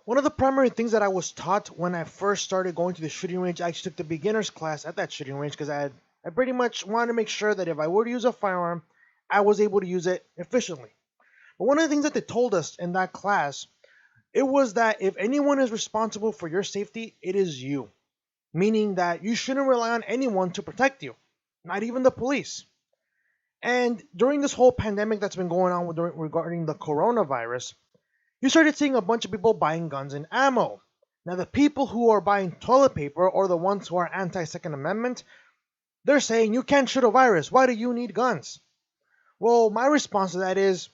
One of the primary things that I was taught when I first started going to the shooting range, I actually took the beginner's class at that shooting range because I pretty much wanted to make sure that if I were to use a firearm, I was able to use it efficiently. But one of the things that they told us in that class, it was that if anyone is responsible for your safety, it is you. Meaning that you shouldn't rely on anyone to protect you, not even the police. And during this whole pandemic that's been going on regarding the coronavirus, you started seeing a bunch of people buying guns and ammo. Now, the people who are buying toilet paper or the ones who are anti Second Amendment, they're saying you can't shoot a virus. Why do you need guns? Well, my response to that is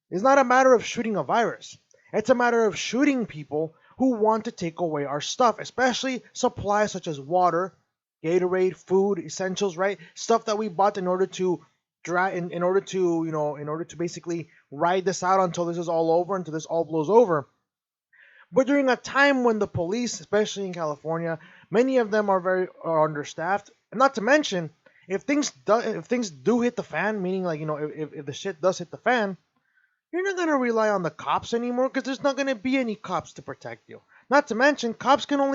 it's not a matter of shooting a virus. It's a matter of shooting people who want to take away our stuff, especially supplies such as water, Gatorade, food, essentials, right? Stuff that we bought in order to in order to, in order to basically ride this out until this is all over, until this all blows over. But during a time when the police, especially in California, many of them are understaffed. And not to mention, if things do hit the fan, meaning like if the shit does hit the fan, you're not gonna rely on the cops anymore because there's not gonna be any cops to protect you. Not to mention, cops cannot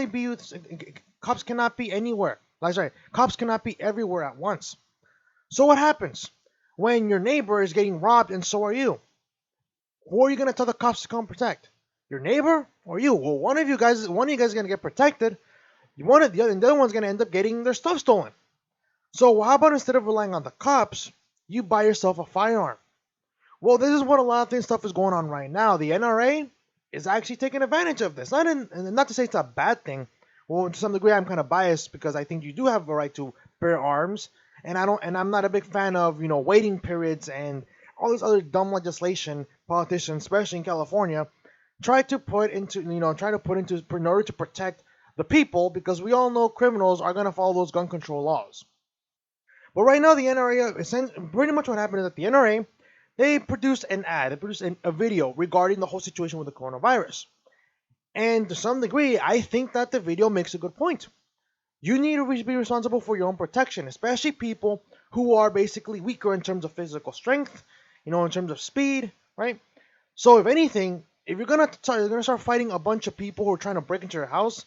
be anywhere. Like sorry, cops cannot be everywhere at once. So what happens when your neighbor is getting robbed and so are you? Who are you gonna tell the cops to come protect? Your neighbor or you? Well, one of you guys is gonna get protected. One of the other, and the other one's gonna end up getting their stuff stolen. So how about instead of relying on the cops, you buy yourself a firearm? Well, this is what a lot of things stuff is going on right now. The NRA is actually taking advantage of this. Not to say it's a bad thing. Well, to some degree, I'm kind of biased because I think you do have a right to bear arms, and I'm not a big fan of waiting periods and all this other dumb legislation politicians, especially in California, try to put into in order to protect the people because we all know criminals are going to follow those gun control laws. But right now, the NRA, pretty much what happened is that the NRA, they produced an ad, they produced a video regarding the whole situation with the coronavirus. And to some degree, I think that the video makes a good point. You need to be responsible for your own protection, especially people who are basically weaker in terms of physical strength, in terms of speed, right? So if anything, if you're gonna start fighting a bunch of people who are trying to break into your house,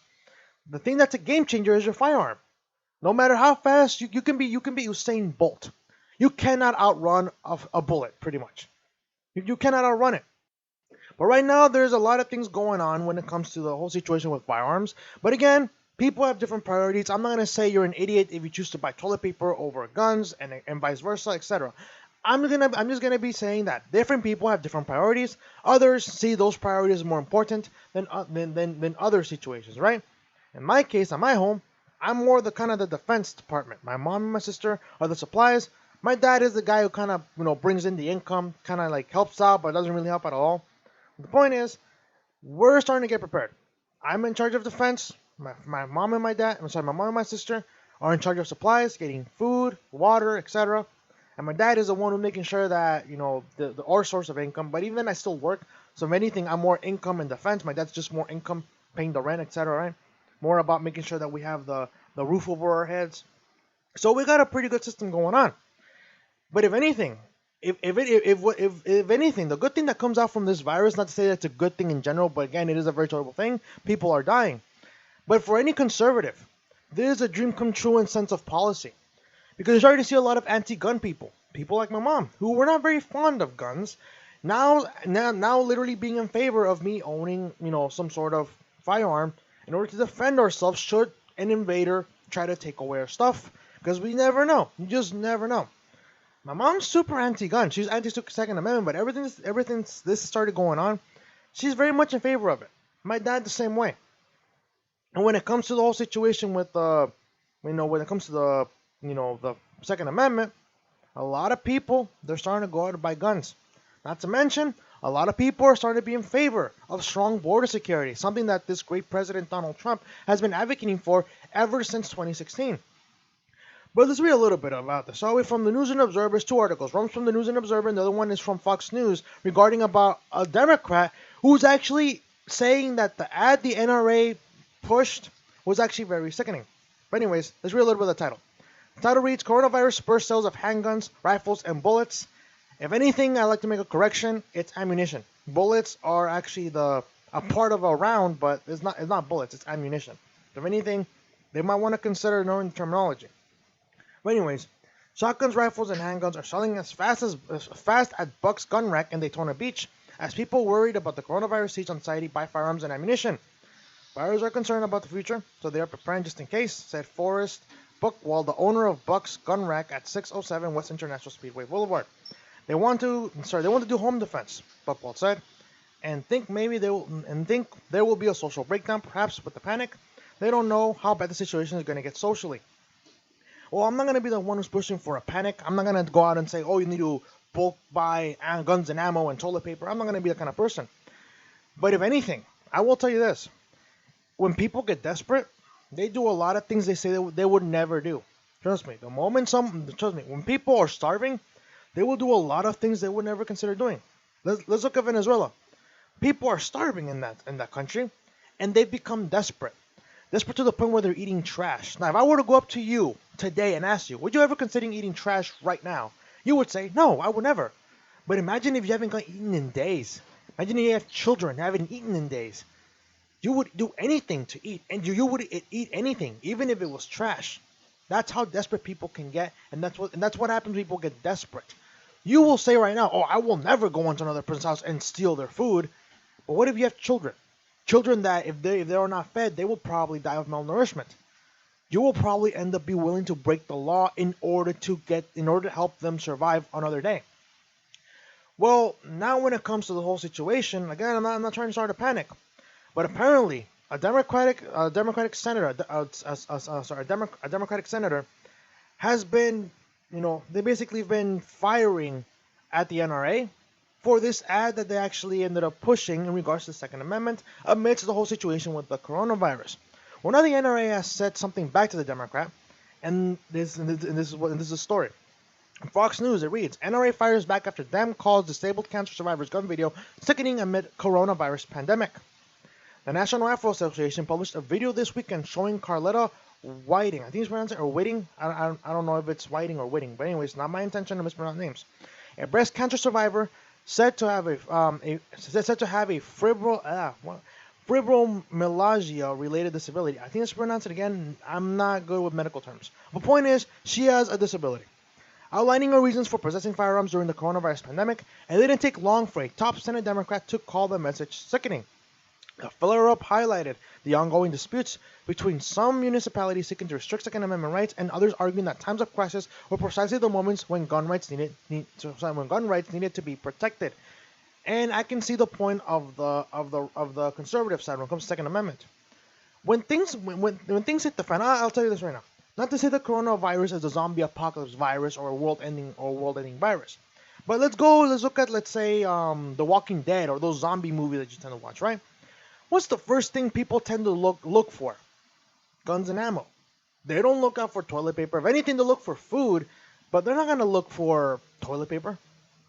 the thing that's a game changer is your firearm. No matter how fast you can be Usain Bolt. You cannot outrun a bullet, pretty much. You cannot outrun it. But right now, there's a lot of things going on when it comes to the whole situation with firearms. But again, people have different priorities. I'm not gonna say you're an idiot if you choose to buy toilet paper over guns and vice versa, etc. I'm just gonna be saying that different people have different priorities. Others see those priorities more important than other situations, right? In my case, at my home, I'm more the kind of the defense department. My mom and my sister are the supplies. My dad is the guy who kind of brings in the income, kind of like helps out, but doesn't really help at all. The point is, we're starting to get prepared. I'm in charge of defense. My mom and my dad, I'm sorry, my mom and my sister are in charge of supplies, getting food, water, etc. And my dad is the one who's making sure that the our source of income. But even then, I still work. So if anything, I'm more income in defense. My dad's just more income, paying the rent, etc. Right? More about making sure that we have the roof over our heads. So we got a pretty good system going on. But if anything, if anything, the good thing that comes out from this virus, not to say that it's a good thing in general, but again, it is a very terrible thing. People are dying. But for any conservative, this is a dream come true in sense of policy. Because you're starting to see a lot of anti-gun people, people like my mom, who were not very fond of guns, now literally being in favor of me owning, some sort of firearm in order to defend ourselves should an invader try to take away our stuff. Because we never know. You just never know. My mom's super anti-gun. She's anti-Second Amendment, but everything this started going on, she's very much in favor of it. My dad the same way. And when it comes to the whole situation with when it comes to the Second Amendment, a lot of people they're starting to go out and buy guns. Not to mention, a lot of people are starting to be in favor of strong border security, something that this great president Donald Trump has been advocating for ever since 2016. But let's read a little bit about this. So from the News and Observer's two articles. One's from the News and Observer, and the other one is from Fox News regarding about a Democrat who's actually saying that the ad the NRA pushed was actually very sickening. But anyways, let's read a little bit of the title. The title reads, Coronavirus spurs sales of handguns, rifles, and bullets. If anything, I'd like to make a correction. It's ammunition. Bullets are actually a part of a round, but it's not bullets, it's ammunition. If anything, they might want to consider knowing the terminology. But anyways, shotguns, rifles, and handguns are selling as fast at Buck's gun rack in Daytona Beach as people worried about the coronavirus siege on society buy firearms and ammunition. Buyers are concerned about the future, so they are preparing just in case, said Forrest Buckwald, the owner of Buck's Gun Rack at 607 West International Speedway Boulevard. They want to do home defense, Buckwald said, and think there will be a social breakdown, perhaps with the panic. They don't know how bad the situation is going to get socially. Well, I'm not going to be the one who's pushing for a panic. I'm not going to go out and say, oh, you need to bulk buy guns and ammo and toilet paper. I'm not going to be that kind of person. But if anything, I will tell you this. When people get desperate, they do a lot of things they say they would never do. Trust me, when people are starving, they will do a lot of things they would never consider doing. Let's look at Venezuela. People are starving in that country, and they've become desperate. Desperate to the point where they're eating trash. Now, if I were to go up to you today and ask you, would you ever consider eating trash right now? You would say, no, I would never. But imagine if you haven't got eaten in days. Imagine if you have children who haven't eaten in days. You would do anything to eat, and you would eat anything, even if it was trash. That's how desperate people can get, and that's what happens when people get desperate. You will say right now, "Oh, I will never go into another person's house and steal their food." But what if you have children? Children that if they are not fed, they will probably die of malnourishment. You will probably end up be willing to break the law in order to help them survive another day. Well, now when it comes to the whole situation, again, I'm not trying to start a panic. But apparently, a Democratic senator, a Democratic senator has been, they basically been firing at the NRA for this ad that they actually ended up pushing in regards to the Second Amendment amidst the whole situation with the coronavirus. Well, now the NRA has said something back to the Democrat, and this is a story. Fox News, it reads, NRA fires back after Dem calls disabled cancer survivors gun video sickening amid coronavirus pandemic. The National Rifle Association published a video this weekend showing Carletta Whiting. I think it's pronounced it or Whiting. I don't know if it's Whiting or Whiting, but anyways, not my intention to mispronounce names. A breast cancer survivor said to have a fibromyalgia related disability. I think it's pronounced it again. I'm not good with medical terms. The point is, she has a disability. Outlining her reasons for possessing firearms during the coronavirus pandemic, it didn't take long for a top Senate Democrat to call the message sickening. The filler-up highlighted the ongoing disputes between some municipalities seeking to restrict Second Amendment rights and others arguing that times of crisis were precisely the moments when gun rights needed to be protected. And I can see the point of the conservative side when it comes to Second Amendment. When things hit the fan, I'll tell you this right now. Not to say the coronavirus is a zombie apocalypse virus or a world-ending virus, but let's look at, let's say, The Walking Dead or those zombie movies that you tend to watch, right? What's the first thing people tend to look for? Guns and ammo. They don't look out for toilet paper. If anything, they look for food, but they're not gonna look for toilet paper,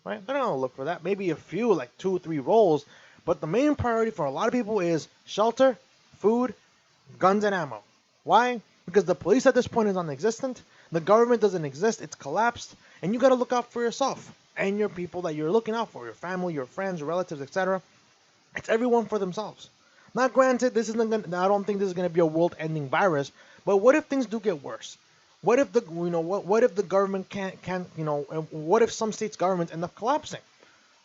right? They're not gonna look for that. Maybe a few, like 2 or 3 rolls, but the main priority for a lot of people is shelter, food, guns and ammo. Why? Because the police at this point is non-existent. The government doesn't exist. It's collapsed, and you gotta look out for yourself and your people that you're looking out for, your family, your friends, your relatives, etc. It's everyone for themselves. Not granted, I don't think this is gonna be a world-ending virus. But what if things do get worse? What if what if the government can't what if some states' governments end up collapsing?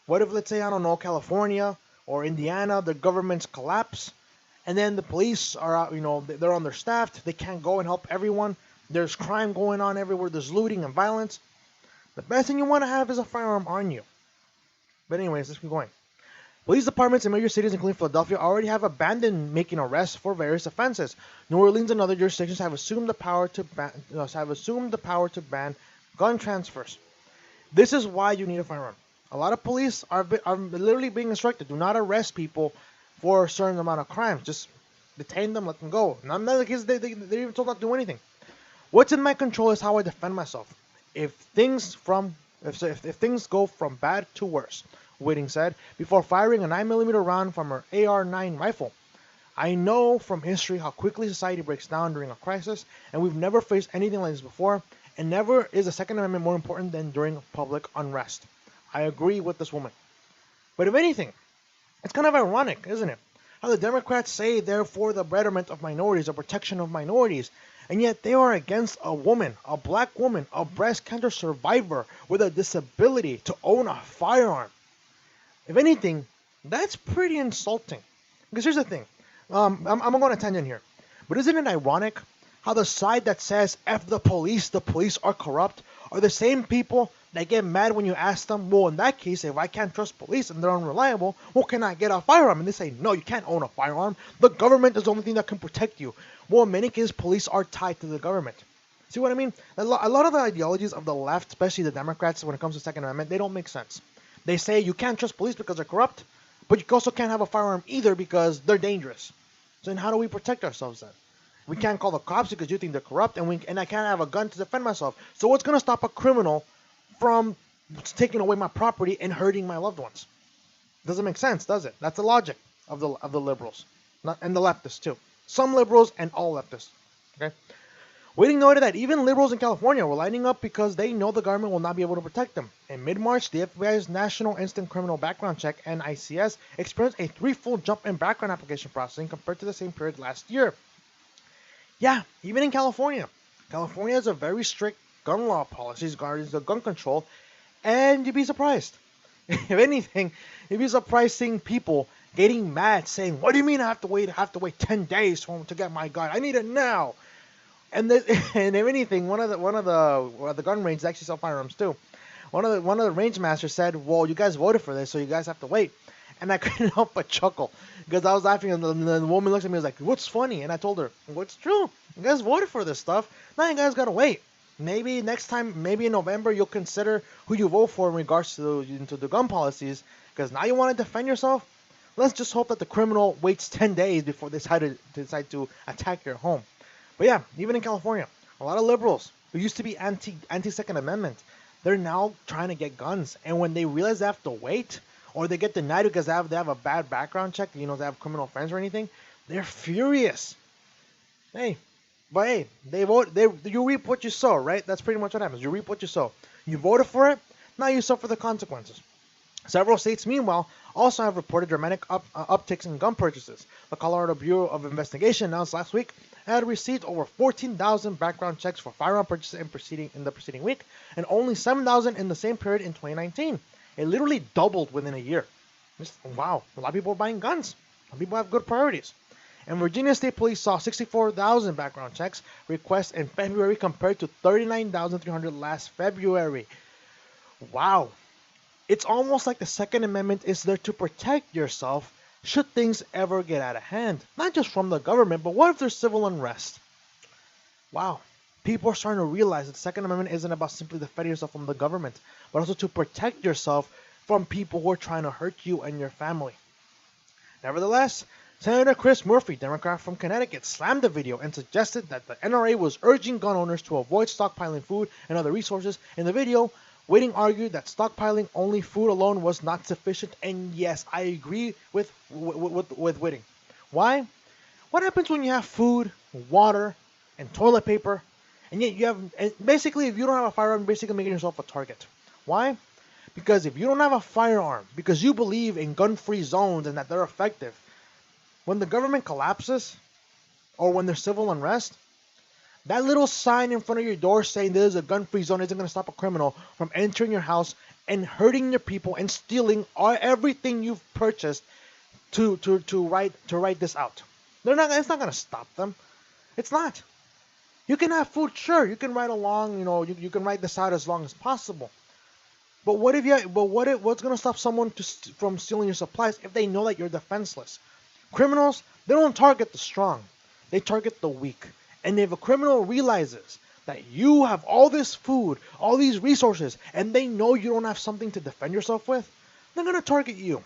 What if, let's say, I don't know, California or Indiana, the governments collapse, and then the police are out, they're understaffed, they can't go and help everyone. There's crime going on everywhere. There's looting and violence. The best thing you want to have is a firearm on you. But anyways, let's keep going. Police departments in major cities, including Philadelphia, already have abandoned making arrests for various offenses. New Orleans and other jurisdictions have assumed the power to ban gun transfers. This is why you need a firearm. A lot of police are literally being instructed: do not arrest people for a certain amount of crimes. Just detain them, let them go. Not the kids; they're even told not to do anything. What's in my control is how I defend myself. If things go from bad to worse. Whiting said, before firing a 9mm round from her AR-9 rifle. I know from history how quickly society breaks down during a crisis, and we've never faced anything like this before, and never is the Second Amendment more important than during public unrest. I agree with this woman. But if anything, it's kind of ironic, isn't it? How the Democrats say they're for the betterment of minorities, the protection of minorities, and yet they are against a woman, a black woman, a breast cancer survivor with a disability to own a firearm. If anything, that's pretty insulting. Because here's the thing, I'm going on a tangent here, but isn't it ironic how the side that says "F the police are corrupt," are the same people that get mad when you ask them, well, in that case, if I can't trust police and they're unreliable, well, can I get a firearm? And they say, no, you can't own a firearm. The government is the only thing that can protect you. Well, in many cases, police are tied to the government. See what I mean? A lot of the ideologies of the left, especially the Democrats, when it comes to Second Amendment, they don't make sense. They say you can't trust police because they're corrupt, but you also can't have a firearm either because they're dangerous. So then how do we protect ourselves then? We can't call the cops because you think they're corrupt, and I can't have a gun to defend myself. So what's going to stop a criminal from taking away my property and hurting my loved ones? Doesn't make sense, does it? That's the logic of the liberals, and the leftists too. Some liberals and all leftists. Okay. Whiting noted that even liberals in California were lining up because they know the government will not be able to protect them. In mid-March, the FBI's National Instant Criminal Background Check (NICS) experienced a threefold jump in background application processing compared to the same period last year. Yeah, even in California. California has a very strict gun law policies regarding the gun control, and you'd be surprised. If anything, you'd be surprised seeing people getting mad saying, "What do you mean I have to wait 10 days to get my gun? I need it now." And this, and if anything, one of the gun ranges actually sell firearms too. One of the range masters said, "Well, you guys voted for this, so you guys have to wait." And I couldn't help but chuckle because I was laughing, and the woman looks at me and was like, "What's funny?" And I told her, "What's true? You guys voted for this stuff. Now you guys gotta wait. Maybe next time, maybe in November, you'll consider who you vote for in regards to the gun policies. Because now you want to defend yourself. Let's just hope that the criminal waits 10 days before they decide to attack your home." But yeah, even in California, a lot of liberals who used to be anti Second Amendment, they're now trying to get guns, and when they realize they have to wait, or they get denied because they have a bad background check, they have criminal friends or anything, they're furious. Hey, but hey, you reap what you sow, right? That's pretty much what happens. You reap what you sow. You voted for it, now you suffer the consequences. Several states, meanwhile, also have reported dramatic upticks in gun purchases. The Colorado Bureau of Investigation announced last week it had received over 14,000 background checks for firearm purchases in the preceding week, and only 7,000 in the same period in 2019. It literally doubled within a year. Wow, a lot of people are buying guns. A lot of people have good priorities. And Virginia State Police saw 64,000 background checks requests in February compared to 39,300 last February. Wow, it's almost like the Second Amendment is there to protect yourself should things ever get out of hand. Not just from the government, but what if there's civil unrest? Wow. People are starting to realize that the Second Amendment isn't about simply defending yourself from the government, but also to protect yourself from people who are trying to hurt you and your family. Nevertheless, Senator Chris Murphy, Democrat from Connecticut, slammed the video and suggested that the NRA was urging gun owners to avoid stockpiling food and other resources. In the video, Whiting argued that stockpiling only food alone was not sufficient, and yes, I agree with Whiting. Why? What happens when you have food, water, and toilet paper, and yet basically, if you don't have a firearm, you're basically making yourself a target. Why? Because if you don't have a firearm, because you believe in gun-free zones and that they're effective, when the government collapses, or when there's civil unrest, that little sign in front of your door saying this is a gun-free zone isn't going to stop a criminal from entering your house and hurting your people and stealing everything you've purchased to write this out. It's not going to stop them. It's not. You can have food, sure. You can ride along. You can ride this out as long as possible. But what's going to stop someone from stealing your supplies if they know that you're defenseless? Criminals, they don't target the strong. They target the weak. And if a criminal realizes that you have all this food, all these resources, and they know you don't have something to defend yourself with, they're going to target you.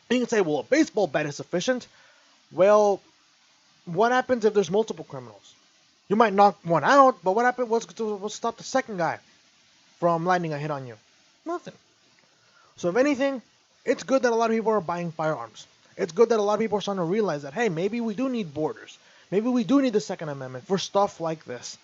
And you can say, well, a baseball bat is sufficient. Well, what happens if there's multiple criminals? You might knock one out, but what happens? What's stop the second guy from landing a hit on you? Nothing. So if anything, it's good that a lot of people are buying firearms. It's good that a lot of people are starting to realize that, hey, maybe we do need borders. Maybe we do need the Second Amendment for stuff like this.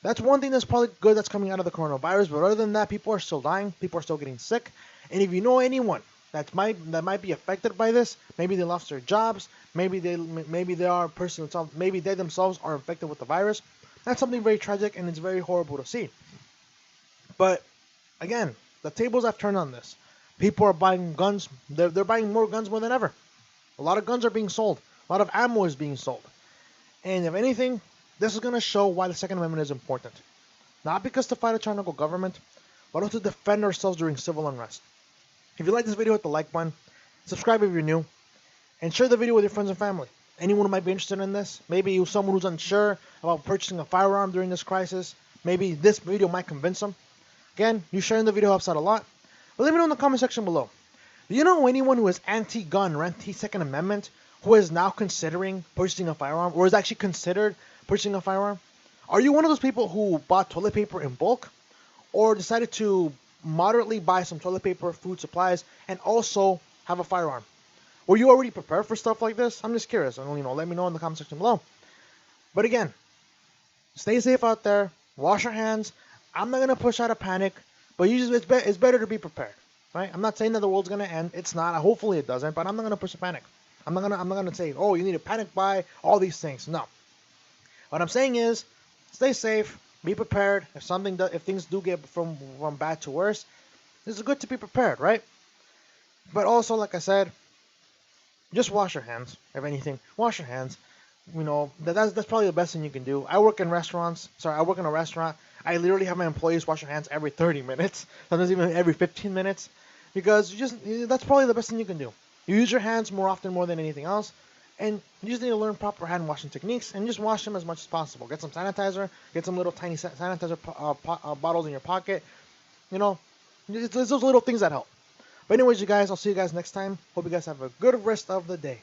That's one thing that's probably good that's coming out of the coronavirus, but other than that, people are still dying. People are still getting sick. And if you know anyone that might be affected by this. Maybe they lost their jobs. Maybe they are person themselves. Maybe they themselves are infected with the virus. That's something very tragic and it's very horrible to see. But again, the tables have turned on this. People are buying guns. They're buying more guns more than ever. A lot of guns are being sold. A lot of ammo is being sold. And if anything, this is going to show why the Second Amendment is important. Not because to fight a tyrannical government, but also to defend ourselves during civil unrest. If you like this video, hit the like button, subscribe if you're new, and share the video with your friends and family. Anyone who might be interested in this, maybe you're someone who's unsure about purchasing a firearm during this crisis, maybe this video might convince them. Again, you sharing the video helps out a lot. But let me know in the comment section below. Do you know anyone who is anti-gun or anti-Second Amendment who is now considering purchasing a firearm or is actually considered purchasing a firearm? Are you one of those people who bought toilet paper in bulk or decided to moderately buy some toilet paper, food supplies, and also have a firearm? Were you already prepared for stuff like this? I'm just curious. Let me know in the comment section below. But again, stay safe out there. Wash your hands. I'm not gonna push out a panic, but it's better to be prepared, right? I'm not saying that the world's gonna end. It's not. Hopefully it doesn't. But I'm not gonna push a panic. I'm not gonna say, oh, you need to panic buy all these things. No. What I'm saying is, stay safe. Be prepared. If things do get from bad to worse, it's good to be prepared, right? But also, like I said, just wash your hands. If anything, wash your hands. That's probably the best thing you can do. I work in restaurants. Sorry, I work in a restaurant. I literally have my employees wash their hands every 30 minutes, sometimes even every 15 minutes, because that's probably the best thing you can do. You use your hands more than anything else, and you just need to learn proper hand washing techniques and just wash them as much as possible. Get some sanitizer, get some little tiny sanitizer bottles in your pocket. It's those little things that help. But anyways, you guys, I'll see you guys next time. Hope you guys have a good rest of the day.